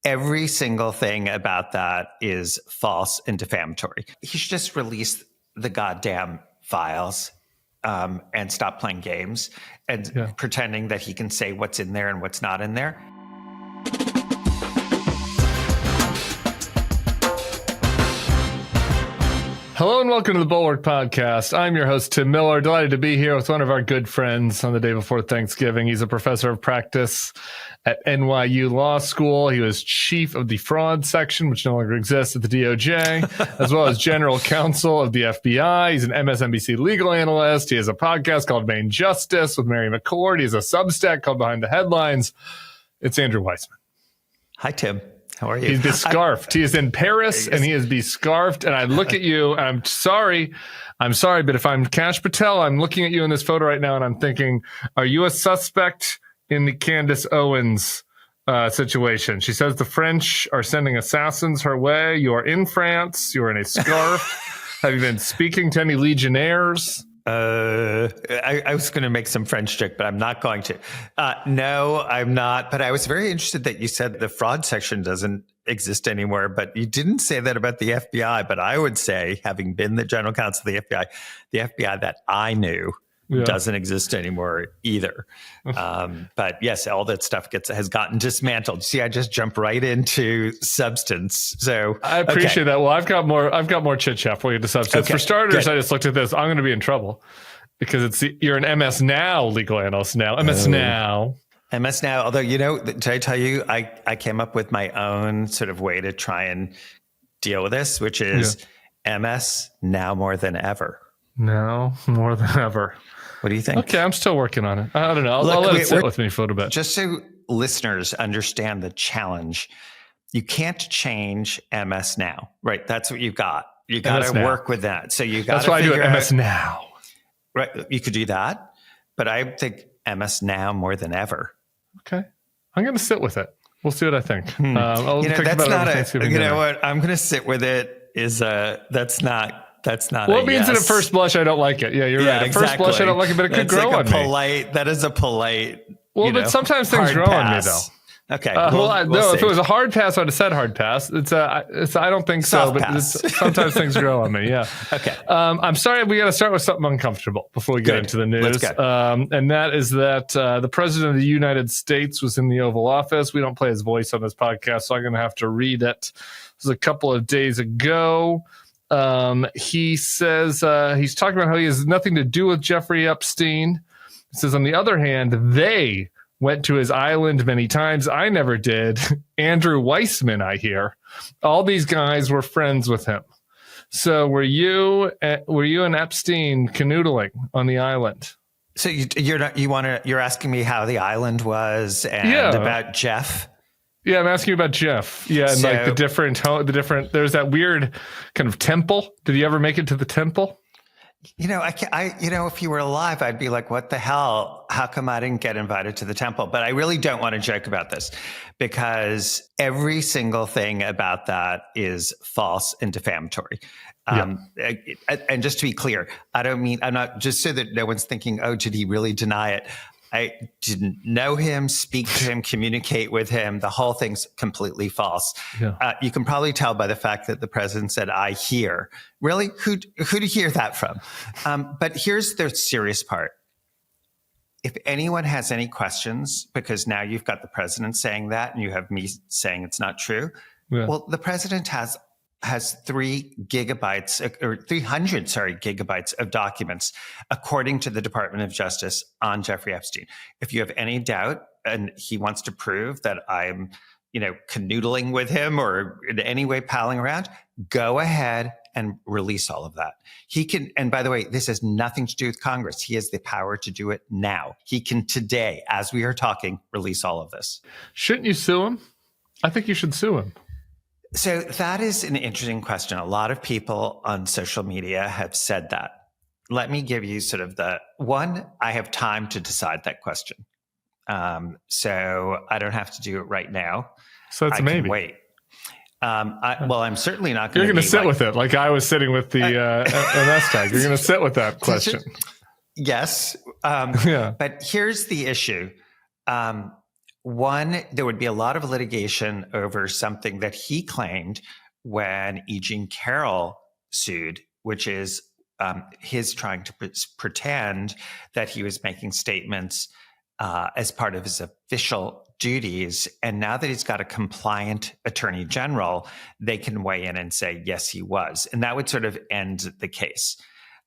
every single thing about that is false and defamatory. He should just release the goddamn files and stop playing games and pretending that he can say what's in there and what's not in there. Hello and welcome to the Bulwark Podcast. I'm your host, Tim Miller. Delighted to be here with one of our good friends on the day before Thanksgiving. He's a professor of practice at NYU Law School. He was chief of the fraud section, which no longer exists at the DOJ, as well as general counsel of the FBI. He's an MSNBC legal analyst. He has a podcast called Main Justice with Mary McCord. He has a Substack called Behind the Headlines. It's Andrew Weissmann. Hi, Tim. How are you? He's bescarfed. He is in Paris and he is bescarfed. And I look at you and I'm sorry, but if I'm Kash Patel, I'm looking at you in this photo right now and I'm thinking, are you a suspect in the Candace Owens situation? She says the French are sending assassins her way. You are in France. You are in a scarf. Have you been speaking to any legionnaires? I was going to make some French joke, but I'm not going to. No, I'm not. But I was very interested that you said the fraud section doesn't exist anymore, but you didn't say that about the FBI. But I would say, having been the general counsel of the FBI that I knew doesn't exist anymore either. But yes, all that stuff has gotten dismantled. See, I just jumped right into substance. So I appreciate that. Well, I've got more chit chat for you to substance. For starters, good. I just looked at this. I'm going to be in trouble because you're an MS Now legal analyst now. MS Now. Although, did I tell you, I came up with my own sort of way to try and deal with this, which is MS Now more than ever. Now more than ever. What do you think? Okay, I'm still working on it. I don't know. I'll let it sit with me for a little bit. Just so listeners understand the challenge, you can't change MS Now, right? That's what you've got. You got to work with that. So you got. That's why I do it MS Now. Right, you could do that, but I think MS Now more than ever. Okay, I'm going to sit with it. We'll see what I think. I'll think that's about not it. You know what? I'm going to sit with it. That's not. Well, it means that at first blush I don't like it. Yeah, you're right. At first blush I don't like it, but it could grow on me. That is a polite. Well, but sometimes things grow on me though. Okay. No, if it was a hard pass, I would have said hard pass. I don't think so, but sometimes things grow on me. Yeah. Okay. I'm sorry. We got to start with something uncomfortable before we get into the news. Let's go. And that is that the president of the United States was in the Oval Office. We don't play his voice on this podcast, so I'm going to have to read it. This was a couple of days ago. He says he's talking about how he has nothing to do with Jeffrey Epstein. He says, on the other hand, they went to his island many times. I never did. Andrew Weissmann, I hear. All these guys were friends with him. So were you and Epstein canoodling on the island? So you're asking me how the island was and about Jeff? Yeah, I'm asking you about Jeff. Yeah, and like the different. There's that weird kind of temple. Did he ever make it to the temple? If he were alive, I'd be like, what the hell? How come I didn't get invited to the temple? But I really don't want to joke about this because every single thing about that is false and defamatory. And just to be clear, I'm not just so that no one's thinking, oh, did he really deny it? I didn't know him, speak to him, communicate with him. The whole thing's completely false. Yeah. You can probably tell by the fact that the president said, I hear. Really? Who'd hear that from? But here's the serious part. If anyone has any questions, because now you've got the president saying that and you have me saying it's not true. Yeah. Well, the president has 3 gigabytes or 300, gigabytes of documents, according to the Department of Justice, on Jeffrey Epstein. If you have any doubt and he wants to prove that I'm, canoodling with him or in any way palling around, go ahead and release all of that. He can, and by the way, this has nothing to do with Congress. He has the power to do it now. He can today, as we are talking, release all of this. Shouldn't you sue him? I think you should sue him. So that is an interesting question. A lot of people on social media have said that. Let me give you sort of I have time to decide that question. So I don't have to do it right now. So it's maybe. Can wait. I'm certainly not going to. You're going to sit with it like I was sitting with the MS tag. You're going to sit with that question. Yes. But here's the issue. One, there would be a lot of litigation over something that he claimed when E. Jean Carroll sued, which is his trying to pretend that he was making statements as part of his official duties. And now that he's got a compliant attorney general, they can weigh in and say, yes, he was. And that would sort of end the case.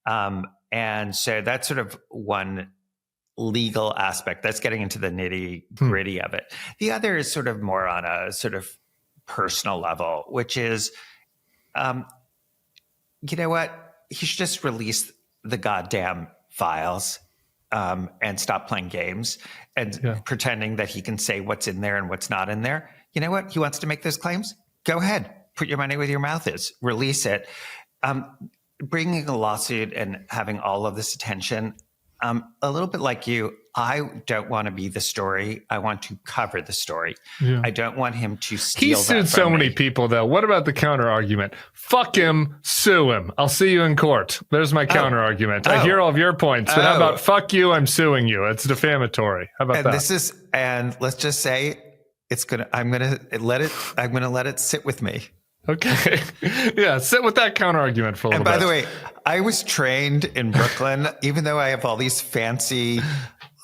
And so that's sort of one legal aspect. That's getting into the nitty gritty of it. The other is sort of more on a sort of personal level, which is, you know what? He should just release the goddamn files and stop playing games and pretending that he can say what's in there and what's not in there. You know what? He wants to make those claims. Go ahead. Put your money where your mouth is. Release it. Bringing a lawsuit and having all of this attention, a little bit like you, I don't want to be the story. I want to cover the story. Yeah. I don't want him to steal. He sued so many people, though. What about the counter argument? Fuck him, sue him. I'll see you in court. There's my counter argument. I hear all of your points, but how about fuck you? I'm suing you. It's defamatory. How about that? And let's just say I'm gonna let it sit with me. Okay. Yeah, sit with that counter argument for a little bit. And by the way, I was trained in Brooklyn, even though I have all these fancy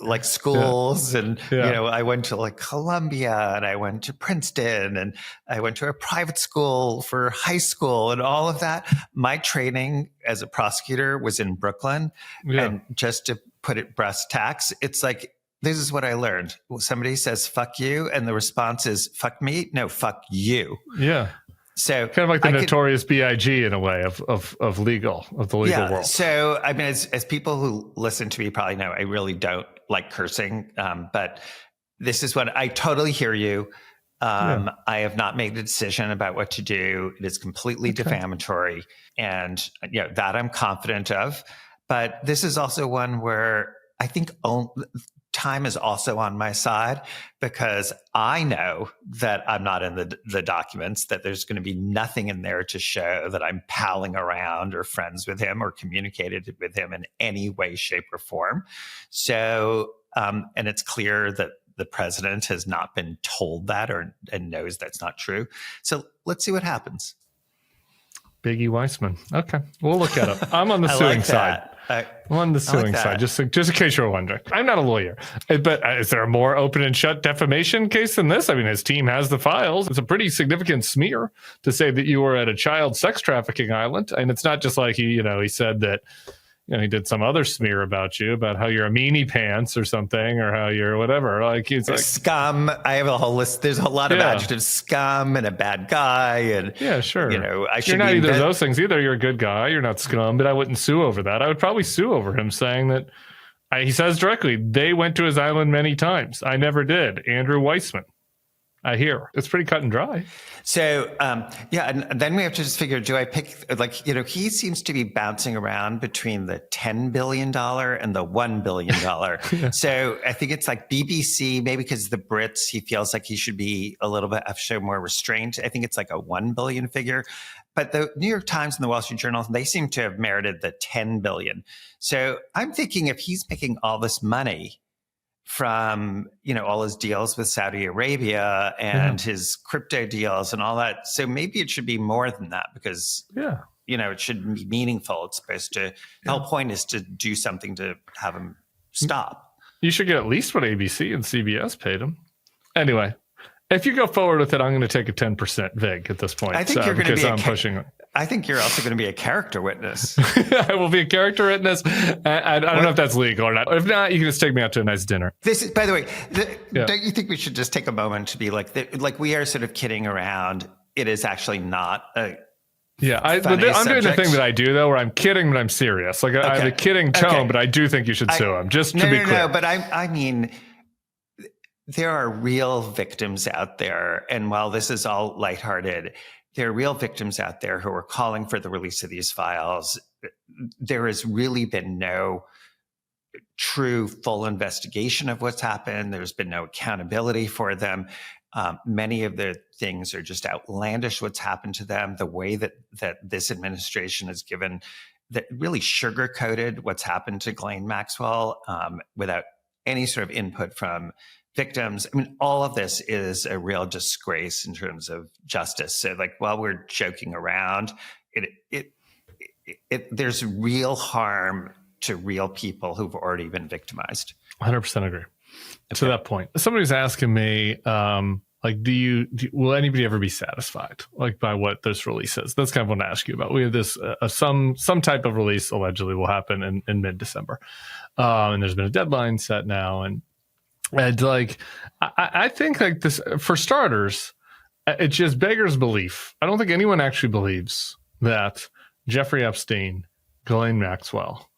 like schools and, you know, I went to like Columbia and I went to Princeton and I went to a private school for high school and all of that. My training as a prosecutor was in Brooklyn. And just to put it brass tacks, it's like, this is what I learned. Somebody says, fuck you. And the response is, fuck me. No, fuck you. Yeah. So kind of like the notorious B.I.G. in a way of the legal world. So I mean, as people who listen to me probably know, I really don't like cursing. But this is what I totally hear you. I have not made a decision about what to do. It is completely defamatory, and that I'm confident of. But this is also one where I think time is also on my side, because I know that I'm not in the documents, that there's going to be nothing in there to show that I'm palling around or friends with him or communicated with him in any way, shape, or form. So, and it's clear that the president has not been told that and knows that's not true. So let's see what happens. Biggie Weissmann. Okay. We'll look at it. I'm on the suing side. I'm on the suing side, just in case you're wondering. I'm not a lawyer, but is there a more open and shut defamation case than this? I mean, his team has the files. It's a pretty significant smear to say that you were at a child sex trafficking island. And it's not just like he said that, he did some other smear about you, about how you're a meanie pants or something, or how you're whatever. Like he's like scum. I have a whole list. There's a lot of adjectives: scum and a bad guy, and sure. You're not either of those things either. You're a good guy. You're not scum. But I wouldn't sue over that. I would probably sue over him saying that. He says directly, they went to his island many times. I never did. Andrew Weissmann. I hear it's pretty cut and dry. So, and then we have to just figure, do I pick, he seems to be bouncing around between the $10 billion and the $1 billion. So I think it's like BBC, maybe because the Brits, he feels like he should be a little bit, show more restraint. I think it's like a 1 billion figure. But the New York Times and the Wall Street Journal, they seem to have merited the 10 billion. So I'm thinking if he's making all this money from, all his deals with Saudi Arabia and his crypto deals and all that. So maybe it should be more than that, because, it should be meaningful. It's supposed to, the whole point is to do something to have him stop. You should get at least what ABC and CBS paid him. Anyway, if you go forward with it, I'm going to take a 10% VIG at this point. I think you're going to be pushing it. I think you're also going to be a character witness. I will be a character witness. I don't know if that's legal or not. If not, you can just take me out to a nice dinner. This is, by the way, don't you think we should just take a moment to be like we are sort of kidding around? It is actually not a I'm doing the thing that I do, though, where I'm kidding, but I'm serious. Like I have a kidding tone, but I do think you should sue him, just to be clear. No, but I mean, there are real victims out there. And while this is all lighthearted, there are real victims out there who are calling for the release of these files. There has really been no true full investigation of what's happened. There's been no accountability for them. Many of the things are just outlandish what's happened to them. The way that this administration has given, that really sugar-coated what's happened to Ghislaine Maxwell without any sort of input from victims. I mean, all of this is a real disgrace in terms of justice. So, like, while we're joking around, there's real harm to real people who've already been victimized. 100% agree. Okay. To that point, somebody's asking me, like, will anybody ever be satisfied, like, by what this release is? That's kind of what I want to ask you about. We have this some type of release allegedly will happen in mid-December, and there's been a deadline set now, and like, I think, like, this, for starters, it just beggars belief. I don't think anyone actually believes that Jeffrey Epstein, Ghislaine Maxwell,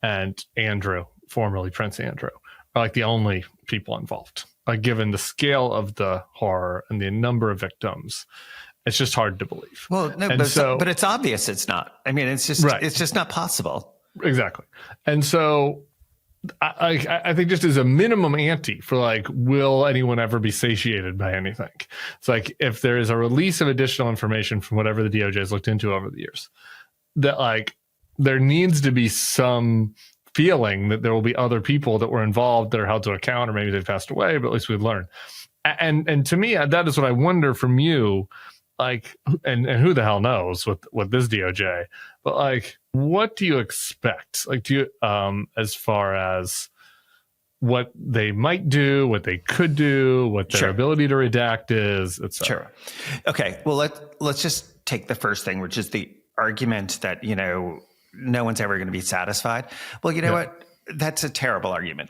and Andrew, formerly Prince Andrew, are like the only people involved. Like, given the scale of the horror and the number of victims, it's just hard to believe. Well, no, but it's obvious it's not. I mean, it's just not possible. Exactly. And so I think just as a minimum ante for, like, will anyone ever be satiated by anything? It's like, if there is a release of additional information from whatever the DOJ has looked into over the years, that, like, there needs to be some feeling that there will be other people that were involved that are held to account, or maybe they've passed away, but at least we've learned. And to me, that is what I wonder from you, like, and who the hell knows with this DOJ, but, like, what do you expect? Like, do you, as far as what they might do, what they could do, what their ability to redact is, et cetera? Sure. Okay. Well, let's just take the first thing, which is the argument that, no one's ever going to be satisfied. Well, you know what? That's a terrible argument.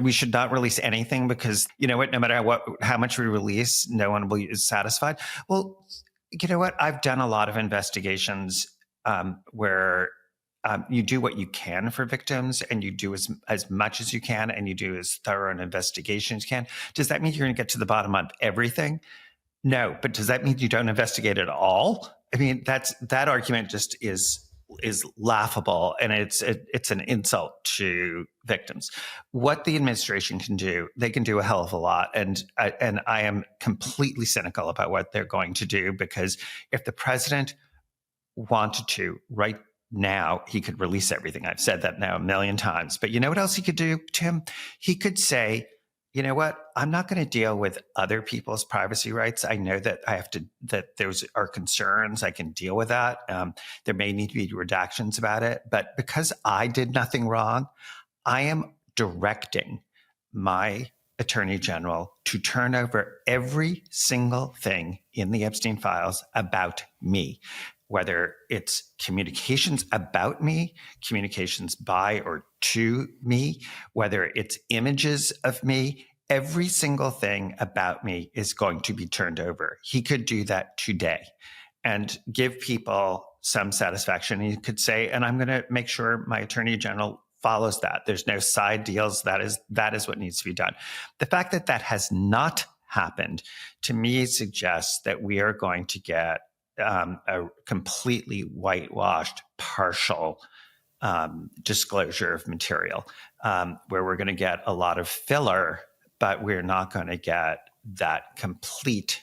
We should not release anything because, no matter how much we release, no one will be satisfied. Well, you know what? I've done a lot of investigations where you do what you can for victims, and you do as much as you can, and you do as thorough an investigation as you can. Does that mean you're going to get to the bottom of everything? No, but does that mean you don't investigate at all? I mean, that argument just is laughable, and it's an insult to victims. What the administration can do, they can do a hell of a lot, and I am completely cynical about what they're going to do, because if the president wanted to right now, he could release everything. I've said that now a million times, but you know what else he could do, Tim? He could say, you know what? I'm not going to deal with other people's privacy rights. I know that that those are concerns. I can deal with that. There may need to be redactions about it, but because I did nothing wrong, I am directing my attorney general to turn over every single thing in the Epstein files about me, whether it's communications about me, communications by or to me, whether it's images of me. Every single thing about me is going to be turned over. He could do that today and give people some satisfaction. He could say, and I'm going to make sure my attorney general follows that. There's no side deals. That is what needs to be done. The fact that that has not happened, to me, suggests that we are going to get a completely whitewashed, partial disclosure of material, where we're going to get a lot of filler, but we're not going to get that complete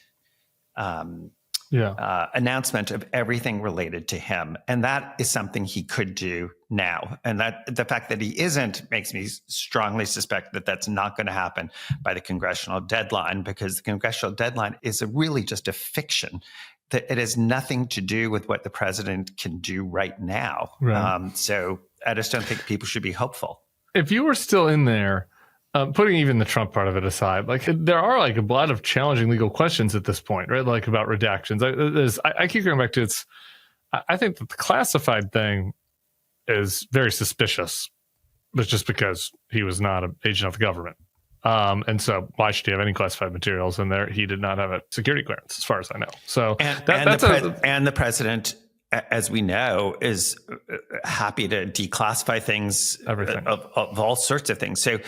announcement of everything related to him. And that is something he could do now. And that the fact that he isn't makes me strongly suspect that that's not going to happen by the congressional deadline, because the congressional deadline is really just a fiction. That it has nothing to do with what the president can do right now. Right. So I just don't think people should be hopeful. If you were still in there, putting even the Trump part of it aside, like, there are, like, a lot of challenging legal questions at this point, right? Like, about redactions. I keep going back to I think that the classified thing is very suspicious, but just because he was not an agent of the government. And so why should he have any classified materials in there? He did not have a security clearance, as far as I know. So and the president, as we know, is happy to declassify things, everything of all sorts of things. So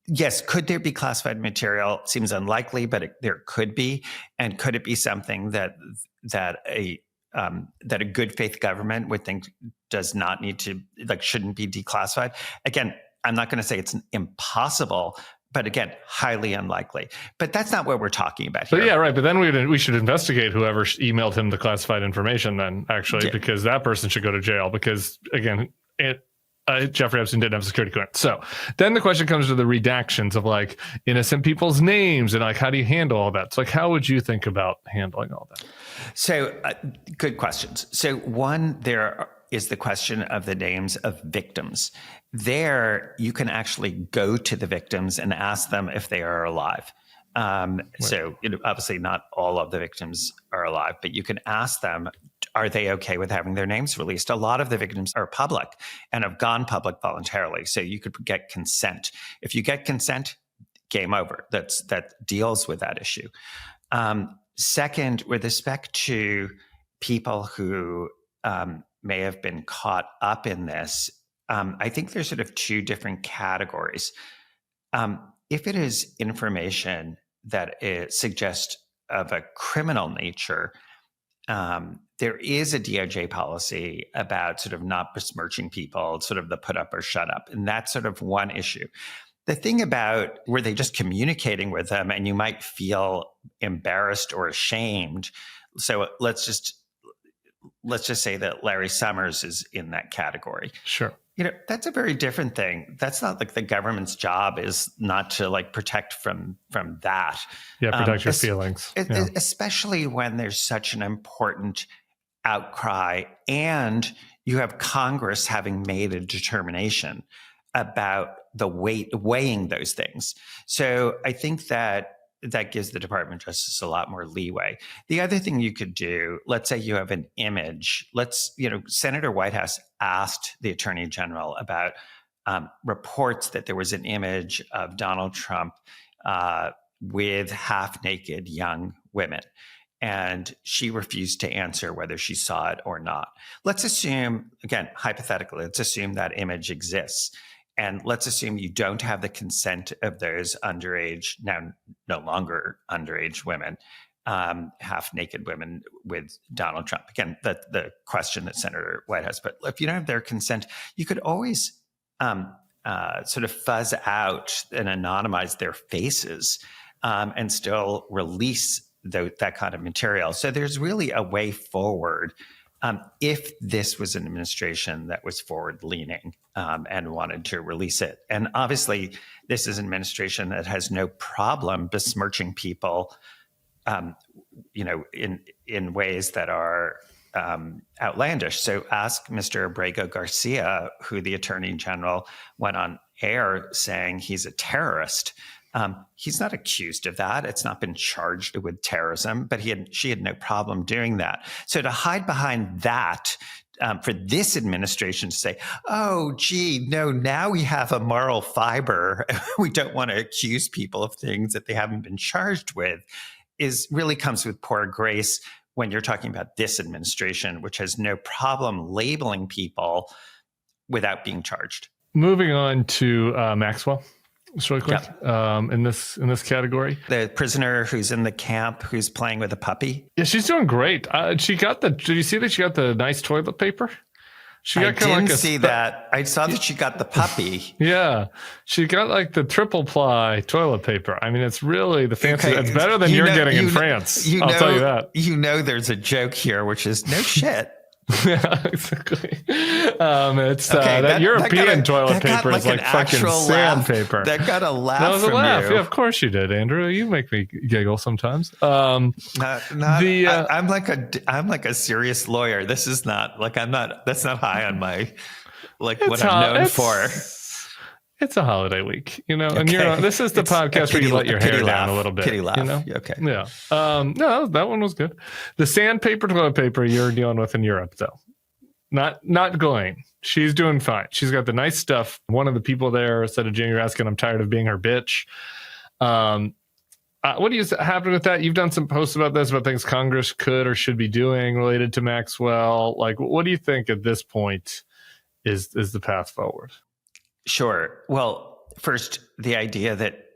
yes, could there be classified material? Seems unlikely, but there could be. And could it be something that a good faith government would think does not need to, like, shouldn't be declassified? Again, I'm not going to say it's impossible, but again, highly unlikely. But that's not what we're talking about here. But yeah, right. But then we should investigate whoever emailed him the classified information then, actually, because that person should go to jail. Because again, Jeffrey Epstein didn't have a security clearance. So then the question comes to the redactions of like innocent people's names and like, how do you handle all that? So like, how would you think about handling all that? So good questions. So one, there is the question of the names of victims. There, you can actually go to the victims and ask them if they are alive. So obviously not all of the victims are alive, but you can ask them, are they okay with having their names released? A lot of the victims are public and have gone public voluntarily. So you could get consent. If you get consent, game over. That deals with that issue. Second, with respect to people who may have been caught up in this, I think there's sort of two different categories. If it is information that suggests of a criminal nature, there is a DOJ policy about sort of not besmirching people, sort of the put up or shut up. And that's sort of one issue. The thing about were they just communicating with them and you might feel embarrassed or ashamed. So let's just say that Larry Summers is in that category. Sure. That's a very different thing. That's not like the government's job is not to like protect from that. Yeah, protect your feelings. Especially when there's such an important outcry and you have Congress having made a determination about the weighing those things. So I think that gives the Department of Justice a lot more leeway. The other thing you could do, let's say you have an image. Senator Whitehouse asked the Attorney General about reports that there was an image of Donald Trump with half-naked young women. And she refused to answer whether she saw it or not. Let's assume, again, hypothetically, let's assume that image exists. And let's assume you don't have the consent of those underage, now no longer underage women, half-naked women with Donald Trump. Again, the question that Senator Whitehouse put. If you don't have their consent, you could always sort of fuzz out and anonymize their faces and still release that kind of material. So there's really a way forward if this was an administration that was forward-leaning and wanted to release it. And obviously, this is an administration that has no problem besmirching people, in ways that are outlandish. So ask Mr. Abrego Garcia, who the Attorney General went on air saying he's a terrorist. He's not accused of that. It's not been charged with terrorism, but she had no problem doing that. So to hide behind that for this administration to say, oh, gee, no, now we have a moral fiber. We don't want to accuse people of things that they haven't been charged with really comes with poor grace when you're talking about this administration, which has no problem labeling people without being charged. Moving on to Maxwell. Just really quick, in this category, the prisoner who's in the camp who's playing with a puppy. Yeah, she's doing great. Did you see that she got the nice toilet paper? I didn't see that. I saw that she got the puppy. Yeah, she got like the triple ply toilet paper. I mean, it's really the fancy. Okay. It's better than you're getting in France. I'll tell you that. There's a joke here, which is no shit. Yeah, exactly. It's that European toilet paper is like fucking sandpaper. That got a laugh. That was a laugh. You. Yeah, of course you did, Andrew. You make me giggle sometimes. I'm like a serious lawyer. This is not like that's not high on my what I'm known for. It's a holiday week, and this is the podcast where you let your hair down a little bit. Pity laugh. Okay. Yeah. No, that one was good. The sandpaper toilet paper you're dealing with in Europe, though. Not Ghislaine. She's doing fine. She's got the nice stuff. One of the people there said to Jane Raskin, I'm tired of being her bitch. What do you happen with that? You've done some posts about this, about things Congress could or should be doing related to Maxwell. Like, what do you think at this point is the path forward? Sure. Well, first, the idea that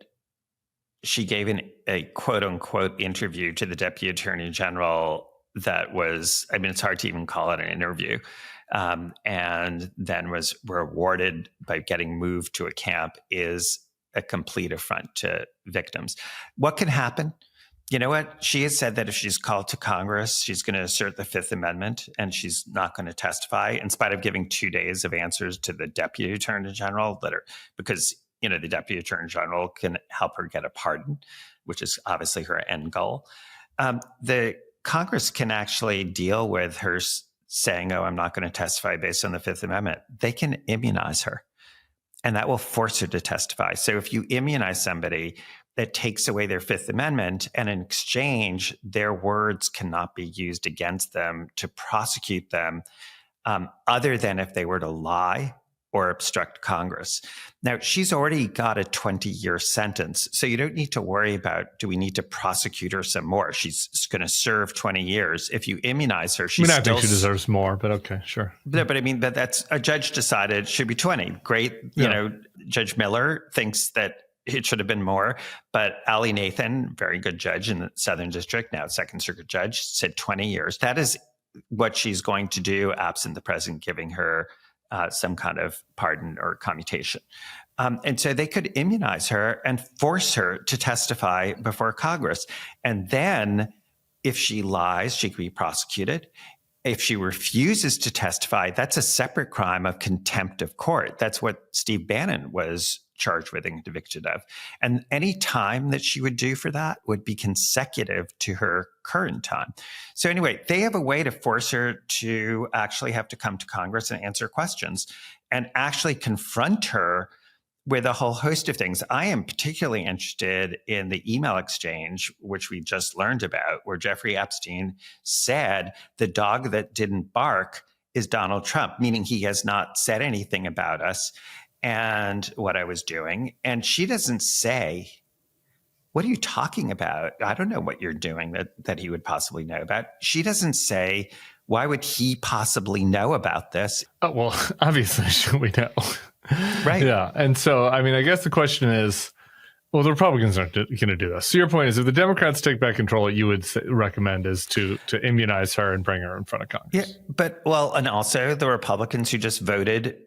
she gave a quote unquote interview to the Deputy Attorney General that was, it's hard to even call it an interview, and then was rewarded by getting moved to a camp is a complete affront to victims. What can happen? You know what? She has said that if she's called to Congress, she's going to assert the Fifth Amendment and she's not going to testify, in spite of giving 2 days of answers to the Deputy Attorney General because, the Deputy Attorney General can help her get a pardon, which is obviously her end goal. The Congress can actually deal with her saying, I'm not going to testify based on the Fifth Amendment. They can immunize her, and that will force her to testify. So if you immunize somebody, that takes away their Fifth Amendment, and in exchange, their words cannot be used against them to prosecute them, other than if they were to lie or obstruct Congress. Now, she's already got a 20-year sentence, so you don't need to worry about, do we need to prosecute her some more? She's going to serve 20 years. If you immunize her, I think she deserves more, but okay, sure. But that's a judge decided it should be 20. Great. Judge Miller thinks that it should have been more, but Ali Nathan, very good judge in the Southern District, now Second Circuit judge, said 20 years. That is what she's going to do, absent the president giving her some kind of pardon or commutation. And so they could immunize her and force her to testify before Congress. And then if she lies, she could be prosecuted. If she refuses to testify, that's a separate crime of contempt of court. That's what Steve Bannon was charged with and convicted of. And any time that she would do for that would be consecutive to her current time. So anyway, they have a way to force her to actually have to come to Congress and answer questions and actually confront her with a whole host of things. I am particularly interested in the email exchange, which we just learned about, where Jeffrey Epstein said the dog that didn't bark is Donald Trump, meaning he has not said anything about us and what I was doing. And she doesn't say, what are you talking about? I don't know what you're doing that he would possibly know about. She doesn't say, why would he possibly know about this? Oh, well, obviously we know. Right. Yeah. And so, I guess the question is, well, the Republicans aren't going to do this. So your point is, if the Democrats take back control, what you would recommend is to immunize her and bring her in front of Congress. Yeah, and also the Republicans who just voted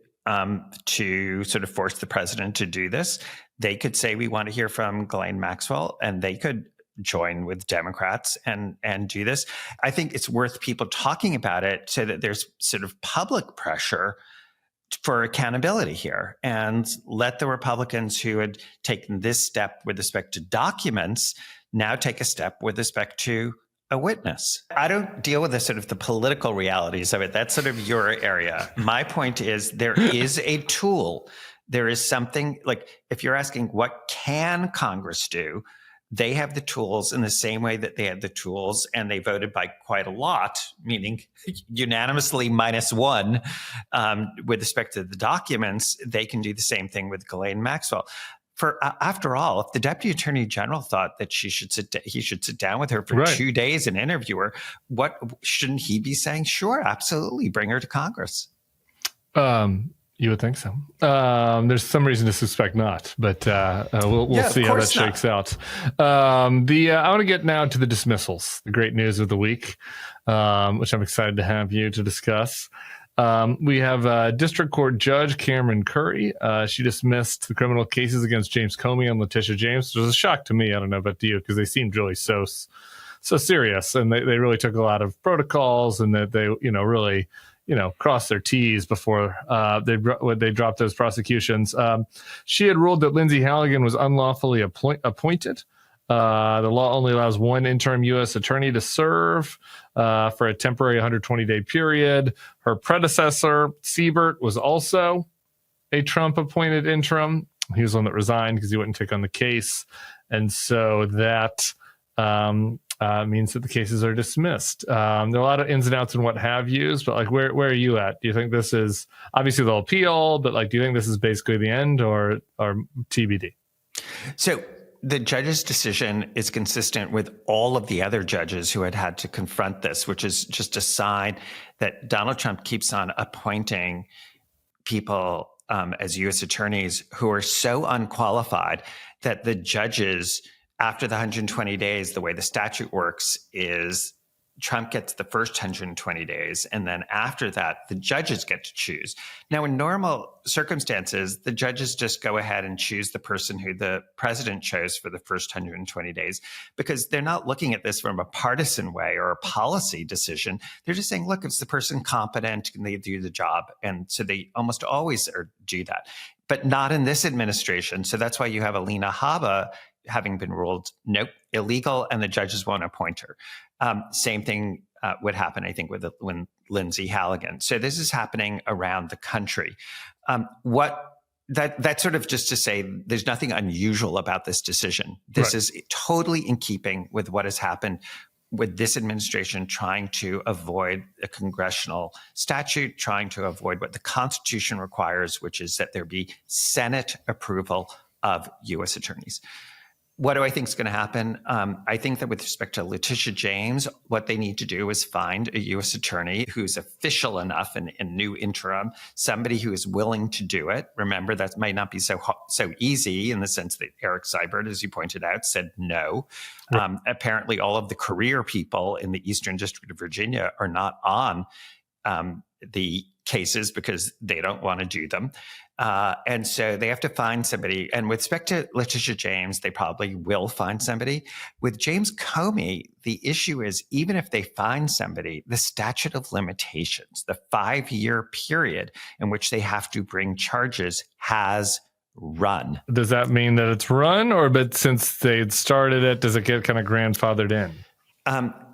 to sort of force the president to do this, they could say, we want to hear from Ghislaine Maxwell, and they could join with Democrats and do this. I think it's worth people talking about it so that there's sort of public pressure for accountability here, and let the Republicans who had taken this step with respect to documents now take a step with respect to a witness. I don't deal with the political realities of it. That's sort of your area. My point is there is a tool. There is something, like, if you're asking what can Congress do, they have the tools in the same way that they had the tools, and they voted by quite a lot, meaning unanimously -1 with respect to the documents. They can do the same thing with Ghislaine Maxwell. After all, if the Deputy Attorney General thought that he should sit down with her for 2 days and interview her, what shouldn't he be saying? Sure, absolutely, bring her to Congress. You would think so. There's some reason to suspect not, but we'll see how that shakes out. I want to get now to the dismissals, the great news of the week, which I'm excited to have you to discuss. We have District Court Judge Cameron Curry. She dismissed the criminal cases against James Comey and Tish James, which was a shock to me. I don't know about you, because they seemed really so serious, and they really took a lot of protocols, and that they really crossed their T's before they dropped those prosecutions. She had ruled that Lindsay Halligan was unlawfully appointed. The law only allows one interim U.S. attorney to serve for a temporary 120-day period. Her predecessor, Siebert, was also a Trump-appointed interim. He was the one that resigned because he wouldn't take on the case. And so that means that the cases are dismissed. There are a lot of ins and outs and what have yous, but where are you at? Do you think this is, obviously they'll appeal, but do you think this is basically the end or TBD? So the judge's decision is consistent with all of the other judges who had to confront this, which is just a sign that Donald Trump keeps on appointing people as U.S. attorneys who are so unqualified that the judges, after the 120 days, the way the statute works is Trump gets the first 120 days. And then after that, the judges get to choose. Now, in normal circumstances, the judges just go ahead and choose the person who the president chose for the first 120 days, because they're not looking at this from a partisan way or a policy decision. They're just saying, look, is the person competent? Can they do the job? And so they almost always do that, but not in this administration. So that's why you have Alina Habba having been ruled, nope, illegal, and the judges won't appoint her. Same thing would happen, I think, with Lindsay Halligan. So this is happening around the country. That's sort of just to say there's nothing unusual about this decision. This is totally in keeping with what has happened with this administration, trying to avoid a congressional statute, trying to avoid what the Constitution requires, which is that there be Senate approval of U.S. attorneys. What do I think is going to happen? I think that with respect to Letitia James, what they need to do is find a U.S. attorney who's official enough in new interim, somebody who is willing to do it. Remember, that might not be so easy in the sense that Eric Seibert, as you pointed out, said no. Right. Apparently, all of the career people in the Eastern District of Virginia are not on the cases because they don't want to do them. And so they have to find somebody. And with respect to Letitia James, they probably will find somebody. With James Comey, the issue is, even if they find somebody, the statute of limitations, the 5-year period in which they have to bring charges, has run. Does that mean that it's run, but since they had started it, does it get kind of grandfathered in?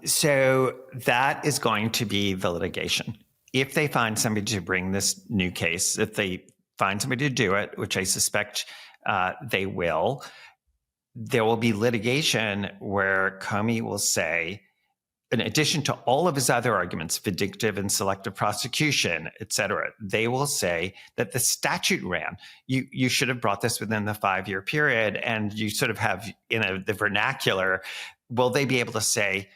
So that is going to be the litigation. If they find somebody to bring this new case, if they find somebody to do it, which I suspect they will, there will be litigation where Comey will say, in addition to all of his other arguments, vindictive and selective prosecution, et cetera, they will say that the statute ran. You should have brought this within the 5-year period, and you sort of have, the vernacular, will they be able to say,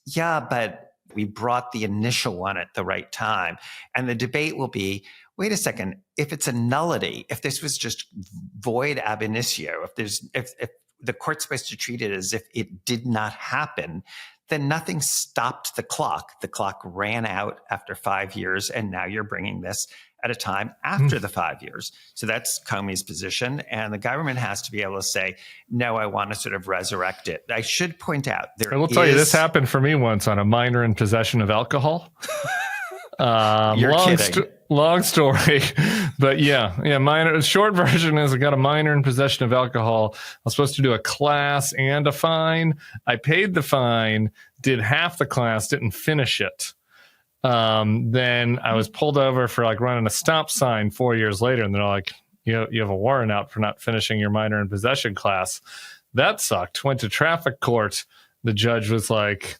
yeah, but we brought the initial one at the right time? And the debate will be, wait a second, if it's a nullity, if this was just void ab initio, if the court's supposed to treat it as if it did not happen, then nothing stopped the clock. The clock ran out after 5 years, and now you're bringing this at a time after the 5 years. So that's Comey's position. And the government has to be able to say, no, I want to sort of resurrect it. I should point out, I will tell you, this happened for me once on a minor in possession of alcohol. You're kidding. Long story, but yeah. Minor. Short version is I got a minor in possession of alcohol. I was supposed to do a class and a fine. I paid the fine, did half the class, didn't finish it. Then I was pulled over for running a stop sign 4 years later, and they're like, you have a warrant out for not finishing your minor in possession class. That sucked. Went to traffic court. The judge was like,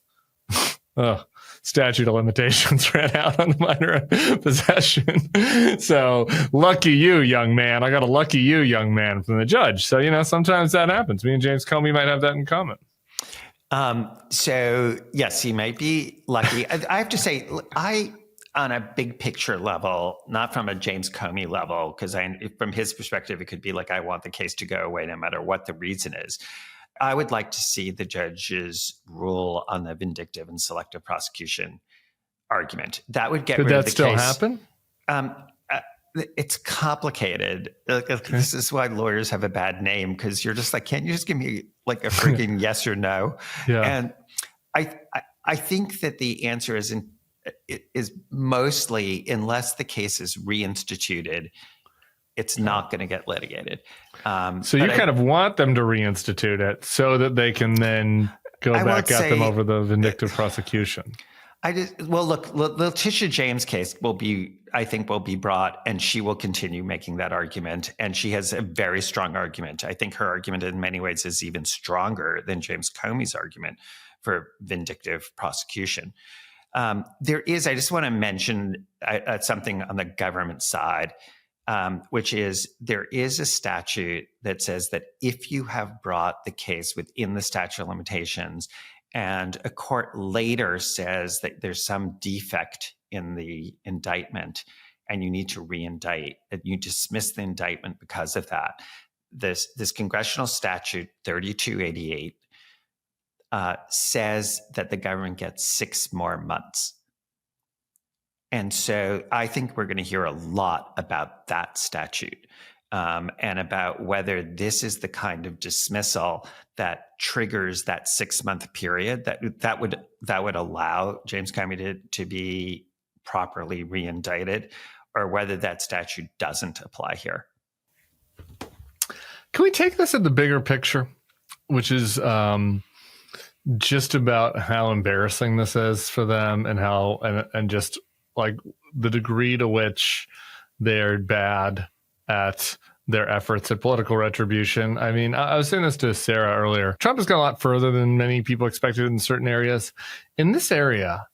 oh, statute of limitations ran out on the minor possession. So lucky you, young man. I got a lucky you, young man, from the judge. So, sometimes that happens. Me and James Comey might have that in common. So yes, he might be lucky. I have to say, on a big picture level, not from a James Comey level, because from his perspective, it could be like, I want the case to go away no matter what the reason is. I would like to see the judges rule on the vindictive and selective prosecution argument. That would get rid of the case. Could that still happen? It's complicated. This is why lawyers have a bad name, because you're just like, can't you just give me a freaking yes or no? Yeah. And I think that the answer is mostly, unless the case is reinstituted, it's not going to get litigated. So you kind of want them to reinstitute it so that they can then go back at them over the vindictive prosecution. Look, the Letitia James case will be brought, and she will continue making that argument. And she has a very strong argument. I think her argument in many ways is even stronger than James Comey's argument for vindictive prosecution. I just want to mention something on the government side, which is there is a statute that says that if you have brought the case within the statute of limitations, and a court later says that there's some defect in the indictment and you need to re-indict, and you dismiss the indictment because of that, this congressional statute 3288 says that the government gets 6 more months. And so I think we're going to hear a lot about that statute and about whether this is the kind of dismissal that triggers that 6-month period that would allow James Comey to be properly reindicted, or whether that statute doesn't apply here. Can we take this in the bigger picture, which is just about how embarrassing this is for them, and how and just like the degree to which they're bad at their efforts at political retribution. I mean, I was saying this to Sarah earlier. Trump has gone a lot further than many people expected in certain areas. In this area,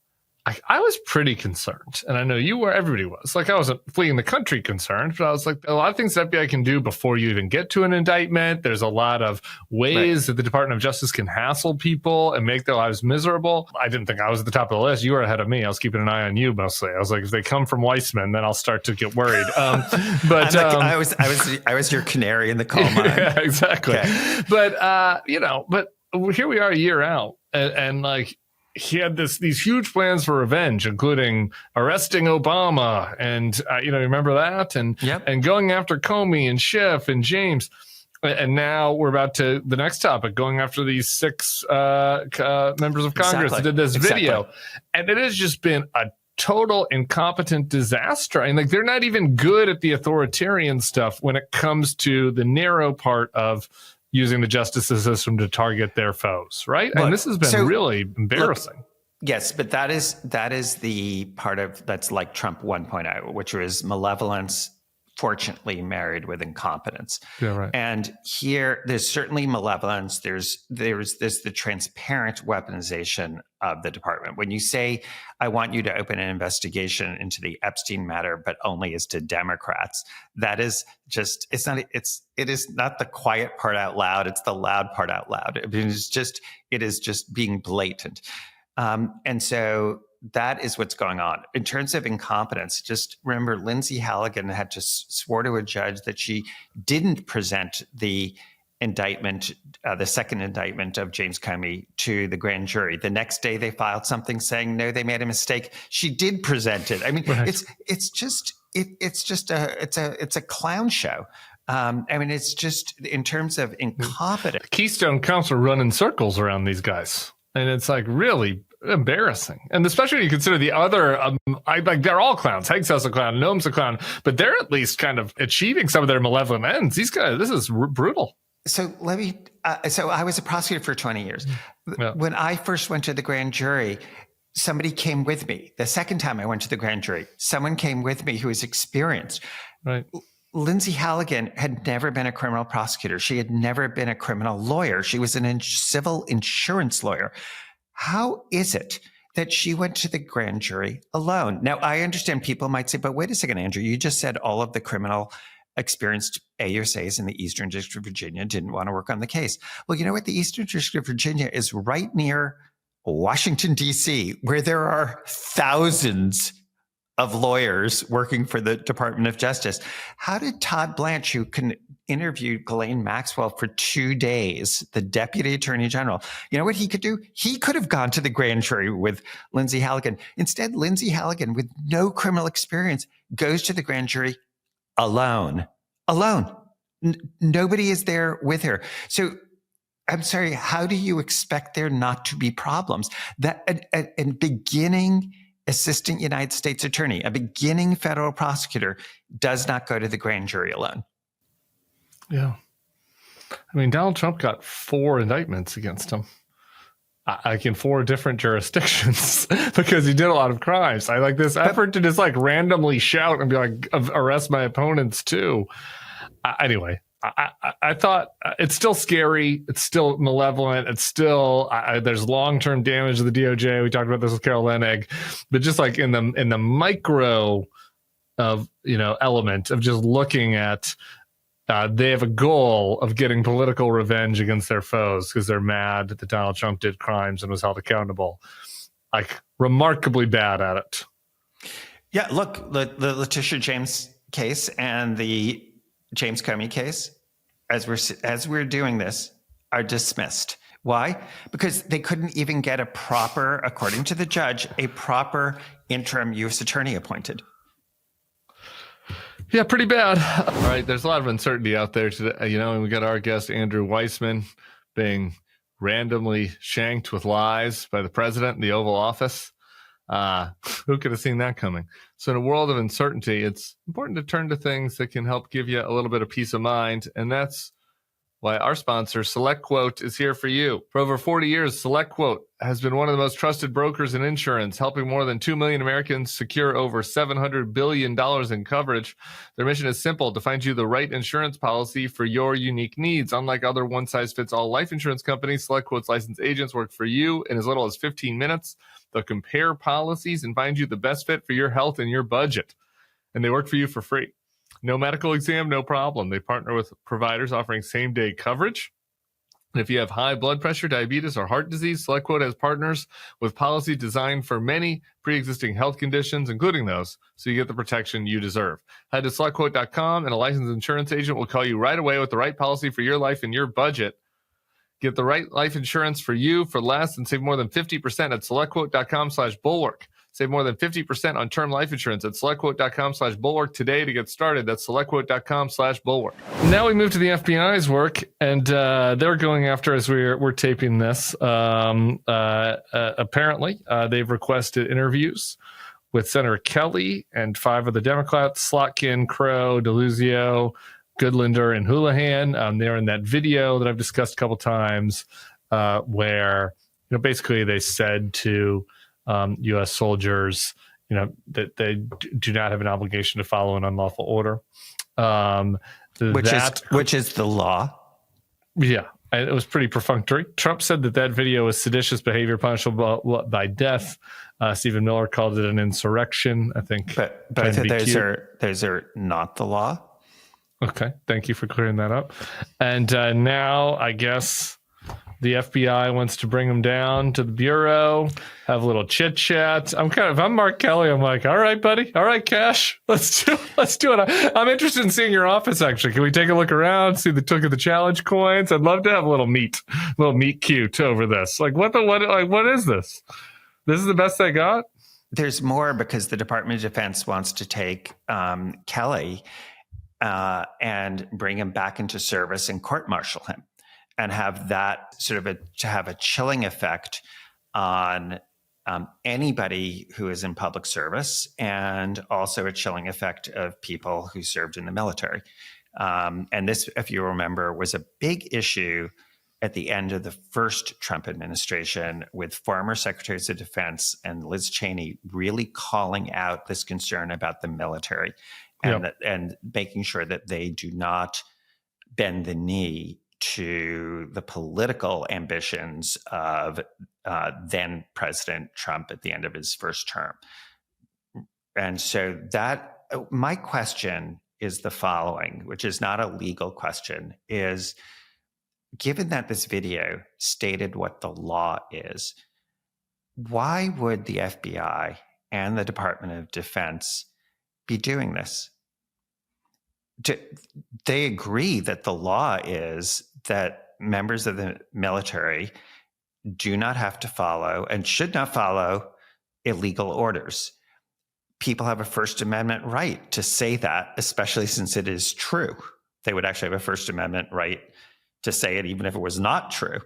I was pretty concerned, and I know you were, everybody was. Like, I wasn't fleeing the country concerned, but I was like, a lot of things the FBI can do before you even get to an indictment. There's a lot of ways that the Department of Justice can hassle people and make their lives miserable. I didn't think I was at the top of the list. You were ahead of me. I was keeping an eye on you mostly. I was like, if they come from Weissmann, then I'll start to get worried. But I was your canary in the coal mine. Yeah, exactly. Okay. But but here we are a year out, and like, he had these huge plans for revenge, including arresting Obama, and remember that, and going after Comey and Schiff and James, and now we're about to the next topic, going after these 6 members of Congress that did this video, and it has just been a total incompetent disaster. And like, they're not even good at the authoritarian stuff when it comes to the narrow part of using the justice system to target their foes, right? And this has been really embarrassing. Yes, but that is the part of that's like Trump 1.0, which was malevolence, fortunately married with incompetence. Yeah, right. And here, there's certainly malevolence. There's the transparent weaponization of the department. When you say, I want you to open an investigation into the Epstein matter, but only as to Democrats, that is just, it is not the quiet part out loud. It's the loud part out loud. I mean, it is just being blatant. And so that is what's going on. In terms of incompetence, just remember Lindsay Halligan had just swore to a judge that she didn't present the indictment, the second indictment of James Comey, to the grand jury. The next day they filed something saying, no, they made a mistake. She did present it. I mean, it's just a clown show. I mean, it's just in terms of incompetence. Keystone counts are running circles around these guys. And it's like really embarrassing. And especially when you consider the other, they're all clowns. Hank's a clown, Noam's a clown, but they're at least kind of achieving some of their malevolent ends. These guys, this is brutal. So so I was a prosecutor for 20 years. Yeah. When I first went to the grand jury, somebody came with me. The second time I went to the grand jury, someone came with me who was experienced. Right. Lindsay Halligan had never been a criminal prosecutor. She had never been a criminal lawyer. She was a civil insurance lawyer. How is it that she went to the grand jury alone? Now, I understand people might say, but wait a second, Andrew, you just said all of the criminal experienced AUSAs in the Eastern District of Virginia didn't want to work on the case. Well, you know what? The Eastern District of Virginia is right near Washington, D.C., where there are thousands of lawyers working for the Department of Justice. How did Todd Blanche, who can interview Ghislaine Maxwell for 2 days, the Deputy Attorney General, you know what he could do? He could have gone to the grand jury with Lindsay Halligan. Instead, Lindsay Halligan, with no criminal experience, goes to the grand jury alone. Nobody is there with her. So I'm sorry, how do you expect there not to be problems? That a beginning assistant United States attorney, a beginning federal prosecutor, does not go to the grand jury alone. Yeah. I mean, Donald Trump got 4 indictments against him. Like in 4 different jurisdictions because he did a lot of crimes. I like this effort to just like randomly shout and be like, arrest my opponents too. Anyway, I thought it's still scary. It's still malevolent. It's still there's long-term damage to the DOJ. We talked about this with Carol Leonnig, but just like in the micro of element of just looking at they have a goal of getting political revenge against their foes because they're mad that Donald Trump did crimes and was held accountable. Like remarkably bad at it. Yeah, look, the Letitia James case and the James Comey case, as we're doing this, are dismissed. Why? Because they couldn't even get according to the judge, a proper interim U.S. attorney appointed. Yeah, pretty bad. All right, there's a lot of uncertainty out there today, and we got our guest, Andrew Weissmann, being randomly shanked with lies by the president in the Oval Office. Who could have seen that coming? So in a world of uncertainty, it's important to turn to things that can help give you a little bit of peace of mind, and that's why our sponsor, SelectQuote, is here for you. For over 40 years, SelectQuote has been one of the most trusted brokers in insurance, helping more than 2 million Americans secure over $700 billion in coverage. Their mission is simple: to find you the right insurance policy for your unique needs. Unlike other one-size-fits-all life insurance companies, SelectQuote's licensed agents work for you in as little as 15 minutes. They'll compare policies and find you the best fit for your health and your budget. And they work for you for free. No medical exam, no problem. They partner with providers offering same-day coverage. And if you have high blood pressure, diabetes, or heart disease, SelectQuote has partners with policy designed for many pre-existing health conditions, including those, so you get the protection you deserve. Head to SelectQuote.com, and a licensed insurance agent will call you right away with the right policy for your life and your budget. Get the right life insurance for you for less and save more than 50% at SelectQuote.com/Bulwark. Save more than 50% on term life insurance at SelectQuote.com/Bulwark today to get started. That's SelectQuote.com/Bulwark. Now we move to the FBI's work, and they're going after, as we're taping this, apparently they've requested interviews with Senator Kelly and 5 of the Democrats: Slotkin, Crow, DeLuzio, Goodlander, and Houlihan. They're in that video that I've discussed a couple times where basically they said to U.S. soldiers, that they do not have an obligation to follow an unlawful order, which is the law. Yeah, it was pretty perfunctory. Trump said that video was seditious behavior punishable by death. Stephen Miller called it an insurrection, I think. But I think those are not the law. Okay, thank you for clearing that up. And now I guess the FBI wants to bring him down to the bureau, have a little chit chat. If I'm Mark Kelly, I'm like, all right, buddy. All right, Cash. Let's do it. I'm interested in seeing your office, actually. Can we take a look around, see the took of the challenge coins? I'd love to have a little meet cute over this. Like, what is this? This is the best they got? There's more, because the Department of Defense wants to take Kelly and bring him back into service and court-martial him, and have that to have a chilling effect on anybody who is in public service, and also a chilling effect of people who served in the military. And this, if you remember, was a big issue at the end of the first Trump administration, with former secretaries of defense and Liz Cheney really calling out this concern about the military, and making sure that they do not bend the knee to the political ambitions of then President Trump at the end of his first term. And so my question is the following, which is not a legal question, is, given that this video stated what the law is, why would the FBI and the Department of Defense be doing this? They agree that the law is that members of the military do not have to follow and should not follow illegal orders. People have a First Amendment right to say that, especially since it is true. They would actually have a First Amendment right to say it even if it was not true.